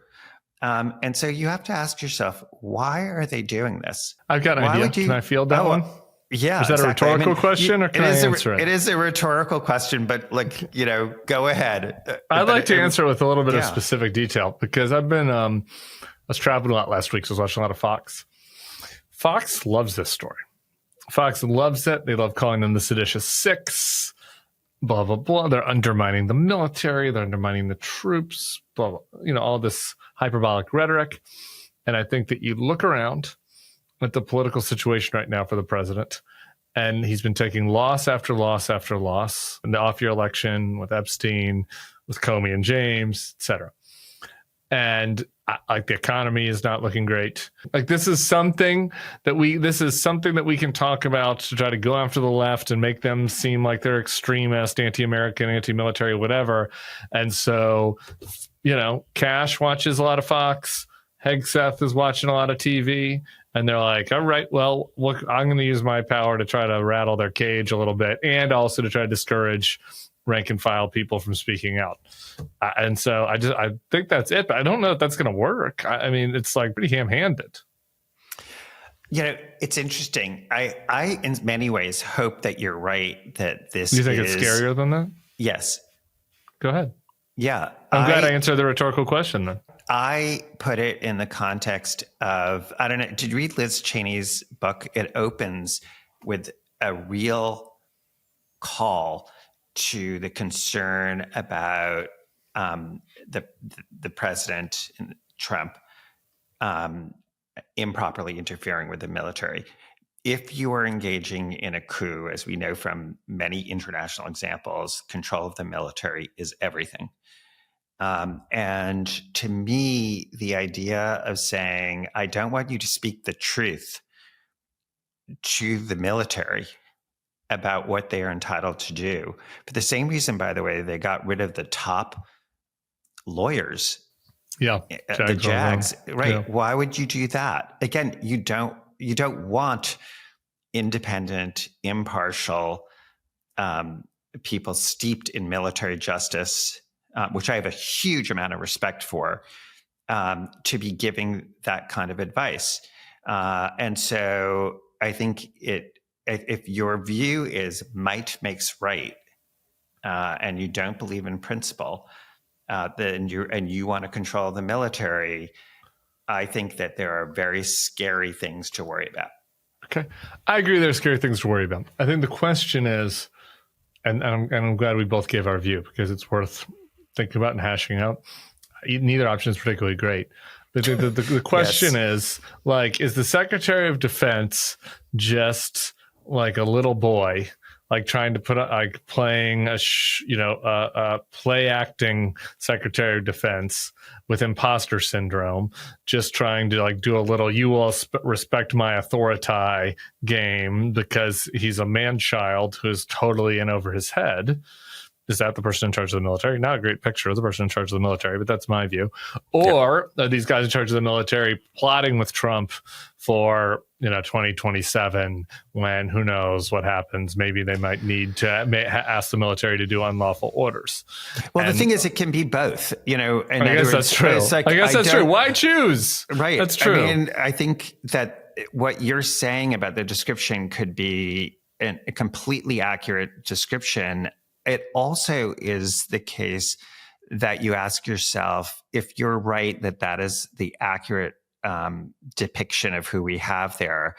And so you have to ask yourself, why are they doing this? I've got an idea. Can I field that one? Yeah. Is that exactly a rhetorical question, or can I answer it? It is a rhetorical question, but go ahead. I'd like to answer with a little bit of specific detail, because I've been, I was traveling a lot last week, so I was watching a lot of Fox. Fox loves this story. Fox loves it. They love calling them the seditious six, blah, blah, blah. They're undermining the military. They're undermining the troops, blah, blah, all this hyperbolic rhetoric. And I think that you look around at the political situation right now for the president, and he's been taking loss after loss after loss in the off-year election with Epstein, with Comey and James, et cetera. And the economy is not looking great. This is something that we can talk about to try to go after the left and make them seem like they're extremist, anti-American, anti-military, whatever. And so Cash watches a lot of Fox. Hegseth is watching a lot of TV. And they're like, all right, well, look, I'm going to use my power to try to rattle their cage a little bit and also to try to discourage rank and file people from speaking out. And so I think that's it, but I don't know if that's going to work. I mean, it's like pretty ham-handed. It's interesting. I in many ways hope that you're right, that this You think it's scarier than that? Yes. Go ahead. Yeah. I'm glad I answered the rhetorical question then. I put it in the context of, I don't know, did you read Liz Cheney's book? It opens with a real call to the concern about the president, Trump, improperly interfering with the military. If you are engaging in a coup, as we know from many international examples, control of the military is everything. And to me, the idea of saying, I don't want you to speak the truth to the military about what they are entitled to do. For the same reason, by the way, they got rid of the top lawyers. Yeah. The JAGs. Right. Yeah. Why would you do that? Again, you don't want independent, impartial people steeped in military justice, which I have a huge amount of respect for, to be giving that kind of advice. And so I think if your view is might makes right, and you don't believe in principle, then you want to control the military, I think that there are very scary things to worry about. Okay. I agree there are scary things to worry about. I think the question is, and I'm glad we both gave our view because it's worth thinking about and hashing out. Neither option is particularly great. But the question is, like, is the Secretary of Defense just like a little boy, like trying to playing a play acting Secretary of Defense with imposter syndrome, just trying to do a little "you will respect my authority" game because he's a man-child who is totally in over his head? Is that the person in charge of the military? Not a great picture of the person in charge of the military, but that's my view. Or are these guys in charge of the military plotting with Trump for 2027, when who knows what happens? Maybe they might need to ask the military to do unlawful orders. Well, the thing is, it can be both. I guess that's true. I guess that's true. Why choose? Right. That's true. I mean, I think that what you're saying about the description could be a completely accurate description. It also is the case that you ask yourself, if you're right that is the accurate depiction of who we have there,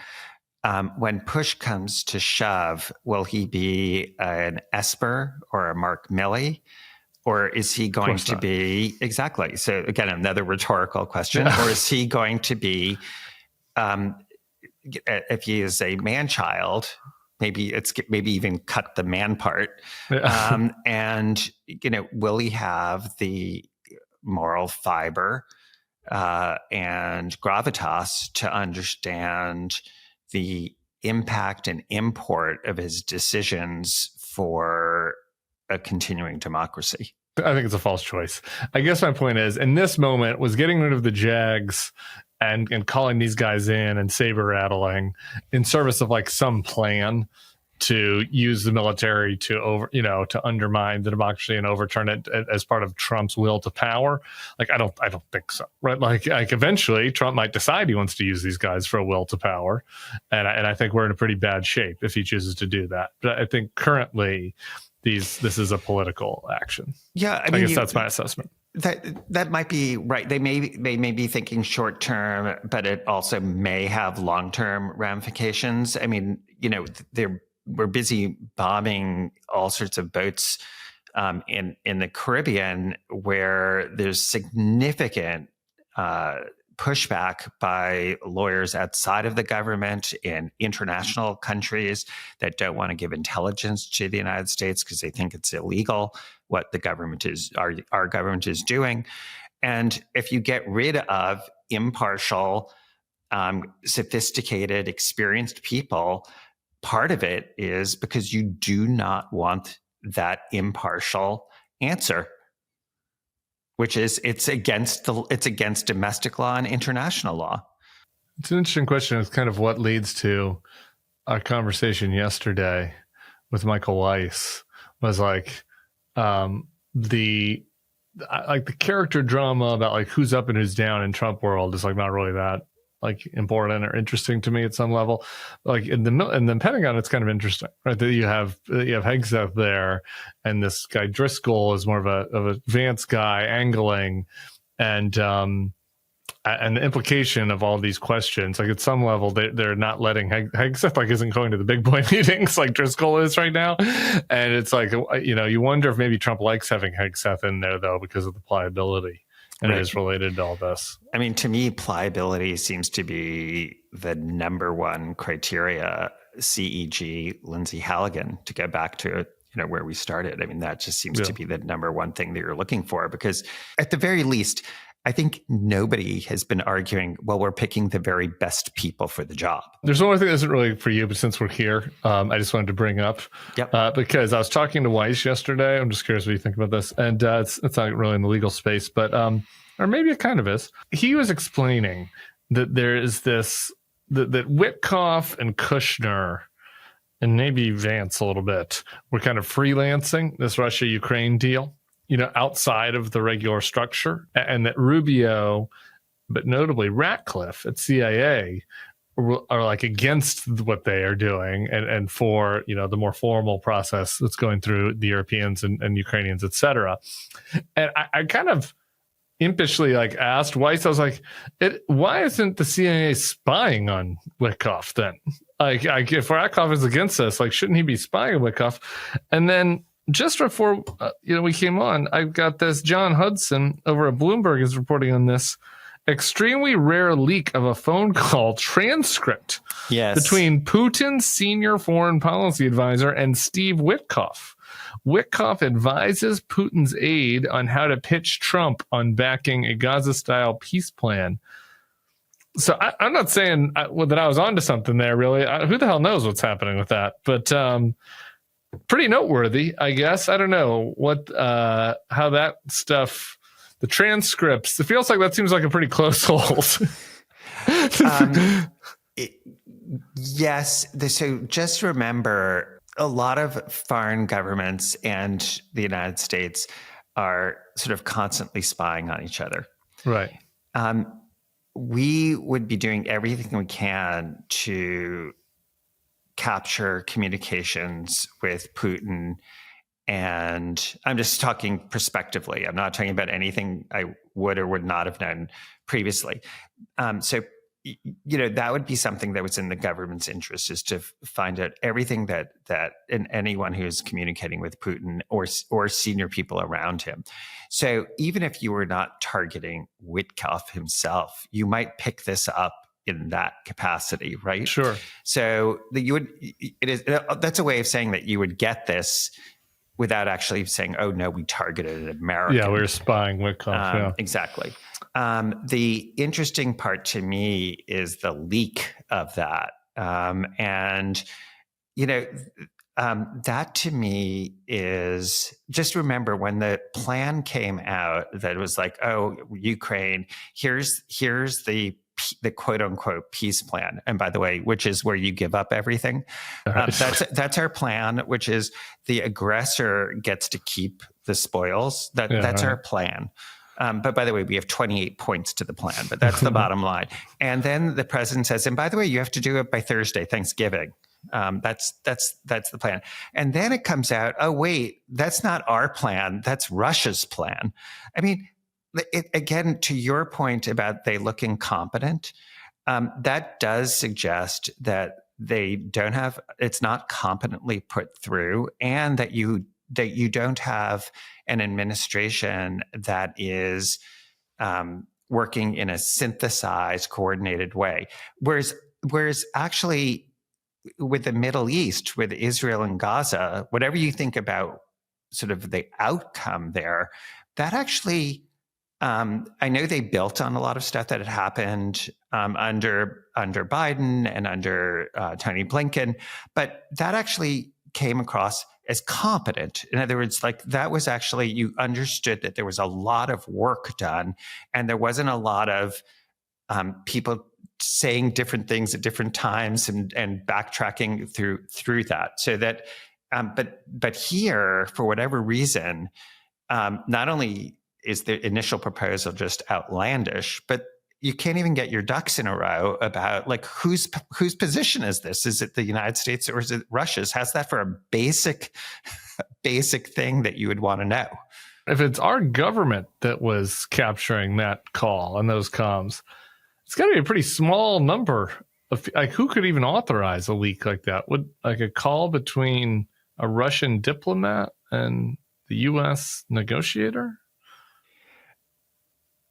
when push comes to shove, will he be an Esper or a Mark Milley? Or is he going to be, exactly. So again, another rhetorical question, or is he going to be, if he is a man-child, maybe even cut the man part. And, will he have the moral fiber and gravitas to understand the impact and import of his decisions for a continuing democracy? I think it's a false choice. I guess my point is, in this moment, was getting rid of the JAGs and calling these guys in and saber rattling in service of some plan to use the military to undermine the democracy and overturn it as part of Trump's will to power. I don't think so. Right. Like eventually Trump might decide he wants to use these guys for a will to power. And I think we're in a pretty bad shape if he chooses to do that. But I think currently this is a political action. Yeah. I guess that's my assessment. That might be right. They may be thinking short term, but it also may have long term ramifications. I mean, we're busy bombing all sorts of boats in the Caribbean, where there's significant pushback by lawyers outside of the government in international countries that don't want to give intelligence to the United States because they think it's illegal what the government is, our government is doing. And if you get rid of impartial, sophisticated, experienced people, part of it is because you do not want that impartial answer. which is it's against domestic law and international law. It's an interesting question. It's kind of what leads to our conversation yesterday with Michael Weiss was like the character drama about like who's up and who's down in Trump world is like not really that like important or interesting to me at some level. Like in the Pentagon, it's kind of interesting, right? That you have Hegseth there, and this guy Driscoll is more of a Vance guy angling, and the implication of all these questions, like at some level, they're not letting Hegseth like isn't going to the big boy meetings like Driscoll is right now, and it's like you wonder if maybe Trump likes having Hegseth in there though because of the pliability. And it is related to all this. I mean, to me, pliability seems to be the number one criteria. CEG, Lindsay Halligan, to go back to where we started. I mean, that just seems to be the number one thing that you're looking for, because at the very least, I think nobody has been arguing, well, we're picking the very best people for the job. There's one more thing that isn't really for you, but since we're here, I just wanted to bring up, because I was talking to Weiss yesterday. I'm just curious what you think about this. And it's not really in the legal space, but, or maybe it kind of is. He was explaining that there is this, that Witkoff and Kushner, and maybe Vance a little bit, were kind of freelancing this Russia-Ukraine deal, outside of the regular structure, and that Rubio, but notably Ratcliffe at CIA, are like against what they are doing and for, the more formal process that's going through the Europeans and Ukrainians, et cetera. And I kind of impishly asked Weiss, I was like, why isn't the CIA spying on Witkoff then? Like if Ratcliffe is against us, shouldn't he be spying on Witkoff? And then just before we came on, I've got this John Hudson over at Bloomberg is reporting on this extremely rare leak of a phone call transcript between Putin's senior foreign policy advisor and Steve Witkoff. Witkoff advises Putin's aide on how to pitch Trump on backing a Gaza-style peace plan. So I'm not saying that I was onto something there, really. Who the hell knows what's happening with that? But pretty noteworthy, I guess. I don't know how that stuff, the transcripts, it feels like that seems like a pretty close hold. Yes. So just remember, a lot of foreign governments and the United States are sort of constantly spying on each other. Right. We would be doing everything we can to capture communications with Putin. And I'm just talking prospectively. I'm not talking about anything I would or would not have known previously. So that would be something that was in the government's interest, is to find out everything that anyone who's communicating with Putin or senior people around him. So even if you were not targeting Witkoff himself, you might pick this up in that capacity, right? Sure. So that's a way of saying that you would get this without actually saying, oh no, we targeted an American. Yeah, we were spying Witkoff. Exactly. The interesting part to me is the leak of that. That to me is, just remember when the plan came out that it was like, oh, Ukraine, here's the quote unquote peace plan. And by the way, which is where you give up everything. That's our plan, which is the aggressor gets to keep the spoils. That's our plan. But by the way, we have 28 points to the plan, but that's the bottom line. And then the president says, and by the way, you have to do it by Thursday, Thanksgiving. That's the plan. And then it comes out, oh, wait, that's not our plan. That's Russia's plan. I mean, again, to your point about they look incompetent, that does suggest that they don't have, it's not competently put through, and that you don't have an administration that is working in a synthesized, coordinated way. Whereas actually with the Middle East, with Israel and Gaza, whatever you think about sort of the outcome there, that actually, I know they built on a lot of stuff that had happened under Biden and under Tony Blinken, but that actually came across as competent. In other words, like that was actually, you understood that there was a lot of work done, and there wasn't a lot of people saying different things at different times and backtracking through that. So that, but here, for whatever reason, not only is the initial proposal just outlandish, but you can't even get your ducks in a row about like whose position is this? Is it the United States or is it Russia's? How's that for a basic thing that you would want to know? If it's our government that was capturing that call and those comms, it's got to be a pretty small number of, like, who could even authorize a leak like that? Would like a call between a Russian diplomat and the U.S. negotiator?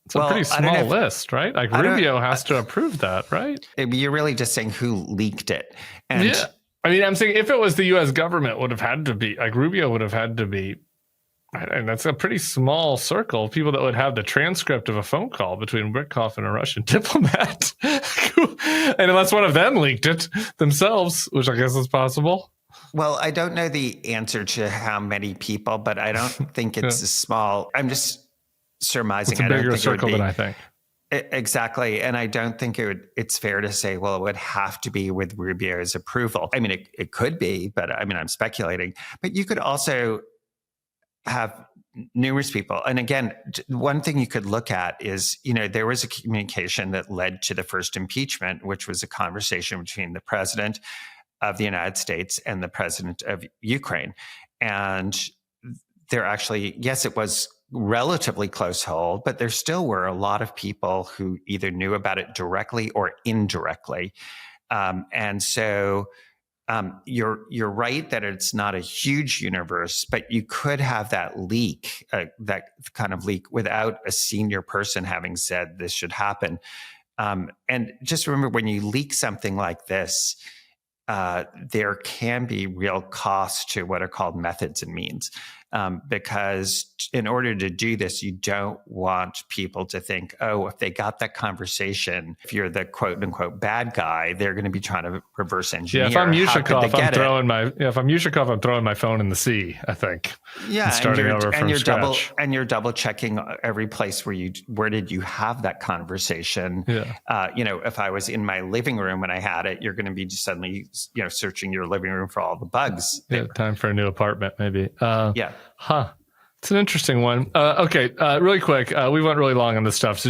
It's a pretty small list, right? Like Rubio has to approve that, right? You're really just saying who leaked it. And yeah. I mean, I'm saying if it was the U.S. government, would have had to be, like Rubio would have had to be, and that's a pretty small circle of people that would have the transcript of a phone call between Witkoff and a Russian diplomat. And unless one of them leaked it themselves, which I guess is possible. Well, I don't know the answer to how many people, but I don't think it's a small. I'm just surmising. It's a bigger circle than I think. Exactly. And I don't think it's fair to say, well, it would have to be with Rubio's approval. I mean, it could be, but I mean, I'm speculating. But you could also have numerous people. And again, one thing you could look at is, there was a communication that led to the first impeachment, which was a conversation between the president of the United States and the president of Ukraine. And there actually, yes, it was relatively close hold, but there still were a lot of people who either knew about it directly or indirectly. And so you're right that it's not a huge universe, but you could have that leak, that kind of leak without a senior person having said this should happen. And just remember, when you leak something like this, there can be real cost to what are called methods and means. Because in order to do this, you don't want people to think, oh, if they got that conversation, if you're the quote unquote bad guy, they're going to be trying to reverse engineer. Yeah, if I'm Yushakov, I'm throwing my phone in the sea, I think. Yeah, and starting over from scratch. You're double checking every place where did you have that conversation? Yeah. If I was in my living room when I had it, you're going to be just suddenly, searching your living room for all the bugs. Yeah, time for a new apartment, maybe. Yeah. Huh. It's an interesting one. Okay, really quick. We went really long on this stuff, so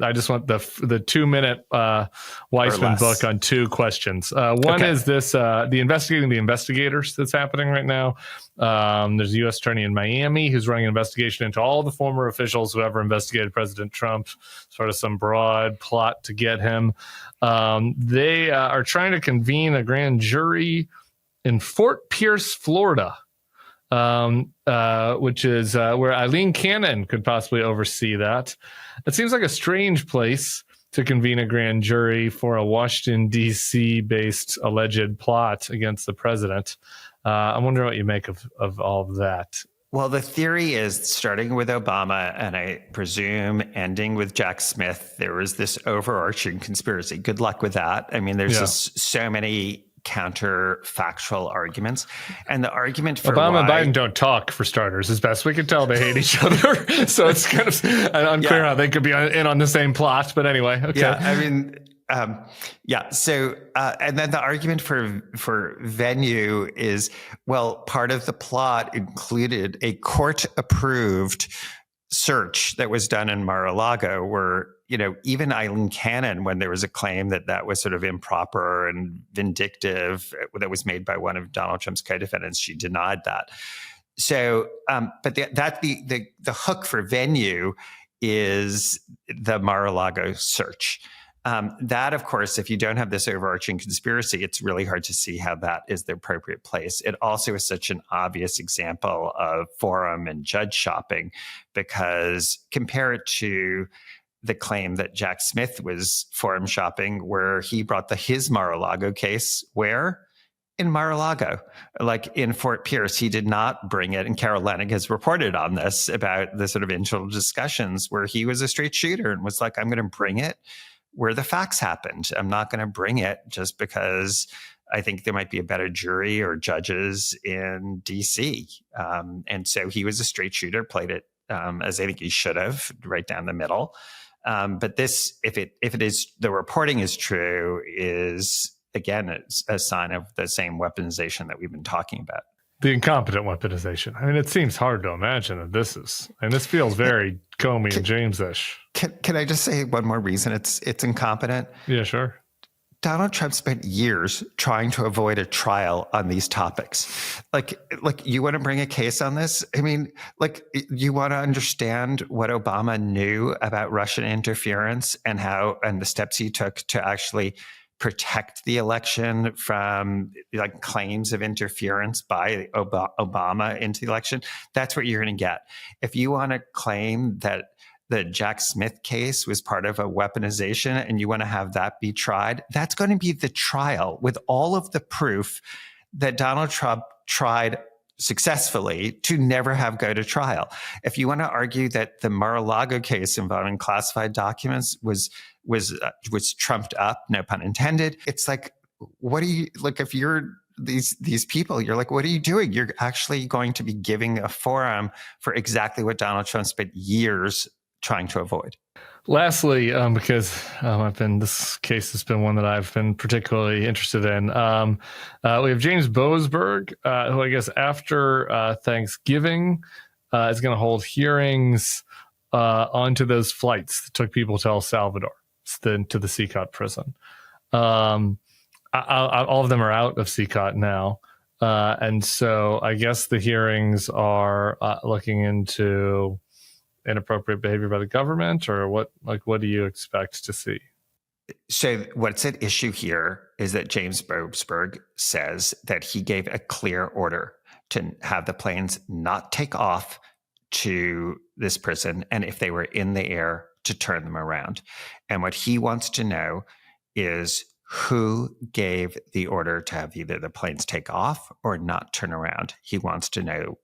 I just want the 2-minute Weissmann book on 2 questions. One is this: the investigating the investigators that's happening right now. There's a U.S. attorney in Miami who's running an investigation into all the former officials who ever investigated President Trump, sort of some broad plot to get him. They are trying to convene a grand jury in Fort Pierce, Florida. Which is where Eileen Cannon could possibly oversee that. It seems like a strange place to convene a grand jury for a Washington, D.C. based alleged plot against the president. I wonder what you make of all of that. Well, the theory is starting with Obama and I presume ending with Jack Smith, there was this overarching conspiracy. Good luck with that. I mean, there's just so many counterfactual arguments, and the argument for Obama and Biden don't talk, for starters. As best we can tell, they hate each other. So it's kind of unclear how they could be in on the same plot. But anyway, okay. Yeah, I mean, So, and then the argument for venue is, well, part of the plot included a court-approved search that was done in Mar-a-Lago, where even Eileen Cannon, when there was a claim that was sort of improper and vindictive that was made by one of Donald Trump's co-defendants, she denied that. So, but the hook for venue is the Mar-a-Lago search. That, of course, if you don't have this overarching conspiracy, it's really hard to see how that is the appropriate place. It also is such an obvious example of forum and judge shopping, because compare it to the claim that Jack Smith was forum shopping, where he brought his Mar-a-Lago case where? In Mar-a-Lago, like in Fort Pierce. He did not bring it. And Carol Leonnig has reported on this, about the sort of internal discussions where he was a straight shooter and was like, I'm going to bring it where the facts happened. I'm not going to bring it just because I think there might be a better jury or judges in DC. And so he was a straight shooter, played it as I think he should have, right down the middle. But this, if it is, the reporting is true, is again a sign of the same weaponization that we've been talking about. The incompetent weaponization. I mean, it seems hard to imagine that this is, and this feels very Comey and James-ish. Can I just say one more reason it's incompetent? Yeah, sure. Donald Trump spent years trying to avoid a trial on these topics. Like you want to bring a case on this? I mean, like you want to understand what Obama knew about Russian interference and the steps he took to actually protect the election from like claims of interference by Obama into the election. That's what you're going to get. If you want to claim that the Jack Smith case was part of a weaponization and you want to have that be tried, that's going to be the trial with all of the proof that Donald Trump tried successfully to never have go to trial. If you want to argue that the Mar-a-Lago case involving classified documents was trumped up, no pun intended, it's like, what do you, like, if you're these people, you're like, what are you doing? You're actually going to be giving a forum for exactly what Donald Trump spent years trying to avoid. Lastly, because this case has been one that I've been particularly interested in. We have James Boasberg, who I guess after Thanksgiving is going to hold hearings onto those flights that took people to El Salvador, to the CCOT prison. All of them are out of CCOT now. And so I guess the hearings are looking into inappropriate behavior by the government, or what do you expect to see? So what's at issue here is that James Boasberg says that he gave a clear order to have the planes not take off to this prison, and if they were in the air, to turn them around. And what he wants to know is who gave the order to have either the planes take off or not turn around. He wants to know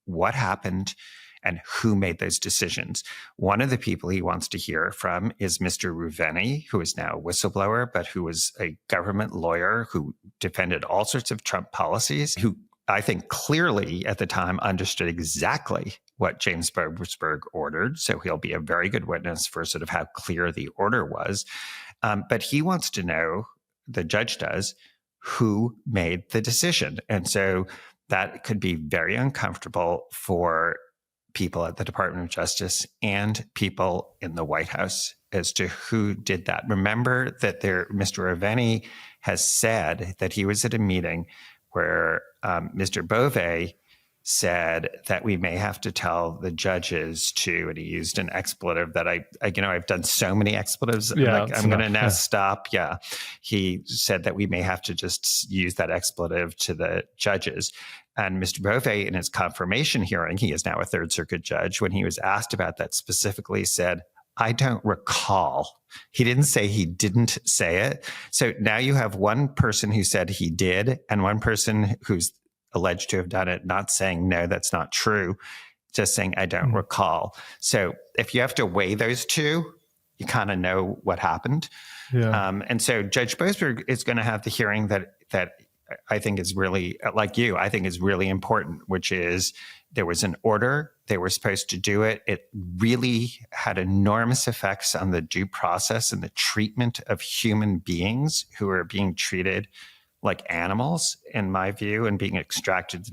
what happened and who made those decisions. One of the people he wants to hear from is Mr. Ruveni, who is now a whistleblower, but who was a government lawyer who defended all sorts of Trump policies, who I think clearly at the time understood exactly what James Boasberg ordered. So he'll be a very good witness for sort of how clear the order was. But he wants to know, the judge does, who made the decision. And so that could be very uncomfortable for people at the Department of Justice and people in the White House as to who did that. Remember that Mr. Ruveni has said that he was at a meeting where Mr. Bove said that we may have to tell the judges to, and he used an expletive that I've done so many expletives. Yeah, I'm going to now stop. Yeah. He said that we may have to just use that expletive to the judges. And Mr. Bove, in his confirmation hearing, he is now a Third Circuit judge, when he was asked about that specifically said, I don't recall. He didn't say he didn't say it. So now you have one person who said he did and one person who's alleged to have done it not saying, no, that's not true, just saying, I don't recall. So if you have to weigh those two, you kind of know what happened. Yeah. And so Judge Boasberg is going to have the hearing that I think is really, like you, I think is really important, which is there was an order. They were supposed to do it. It really had enormous effects on the due process and the treatment of human beings who are being treated like animals, in my view, and being extracted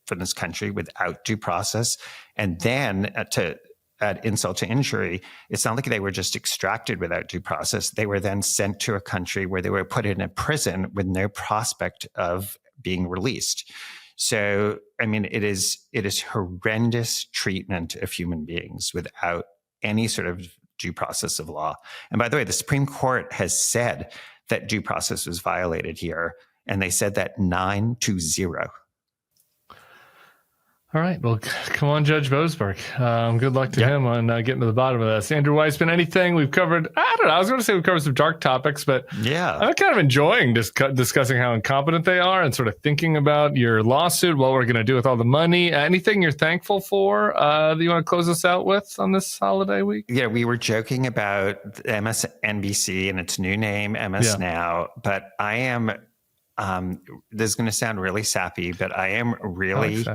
from this country without due process. And then to add insult to injury, it's not like they were just extracted without due process. They were then sent to a country where they were put in a prison with no prospect of being released. So, I mean, it is horrendous treatment of human beings without any sort of due process of law. And by the way, the Supreme Court has said that due process was violated here, and they said that 9-0. All right. Well, come on, Judge Boasberg. Good luck to him on getting to the bottom of this. Andrew Weissmann, anything we've covered? I don't know. I was going to say we've covered some dark topics, but I'm kind of enjoying discussing how incompetent they are and sort of thinking about your lawsuit, what we're going to do with all the money. Anything you're thankful for that you want to close us out with on this holiday week? Yeah, we were joking about MSNBC and its new name, MS Now, but I am, this is going to sound really sappy, but I am really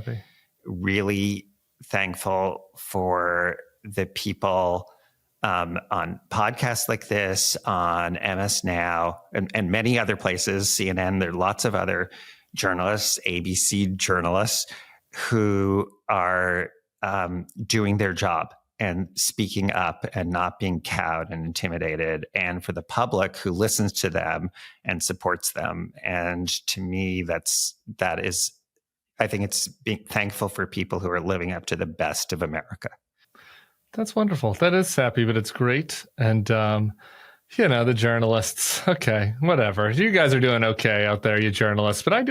thankful for the people on podcasts like this, on MS Now, and many other places, CNN. There are lots of other journalists, ABC journalists, who are doing their job and speaking up and not being cowed and intimidated, and for the public who listens to them and supports them. And to me, that is, I think it's being thankful for people who are living up to the best of America. That's wonderful. That is sappy, but it's great. And, the journalists, okay, whatever. You guys are doing okay out there, you journalists. But I'm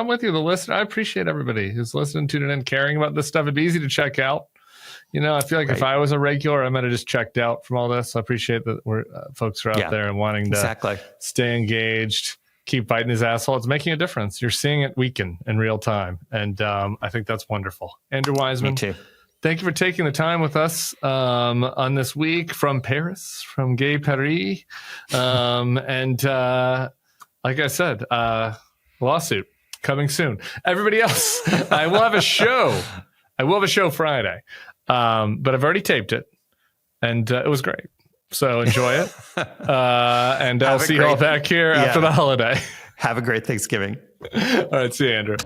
with you, the listener. I appreciate everybody who's listening, tuning in, caring about this stuff. It'd be easy to check out. I feel like if I was a regular, I might have just checked out from all this. I appreciate that folks are out there and wanting to stay engaged. Keep biting his asshole. It's making a difference. You're seeing it weaken in real time. And I think that's wonderful. Andrew Weissmann. Me too. Thank you for taking the time with us on this week from Paris, from Gay Paris. And like I said, lawsuit coming soon. Everybody else, I will have a show. Friday, but I've already taped it. And it was great. So enjoy it. And I'll see you all back here after the holiday. Have a great Thanksgiving. All right. See you, Andrew.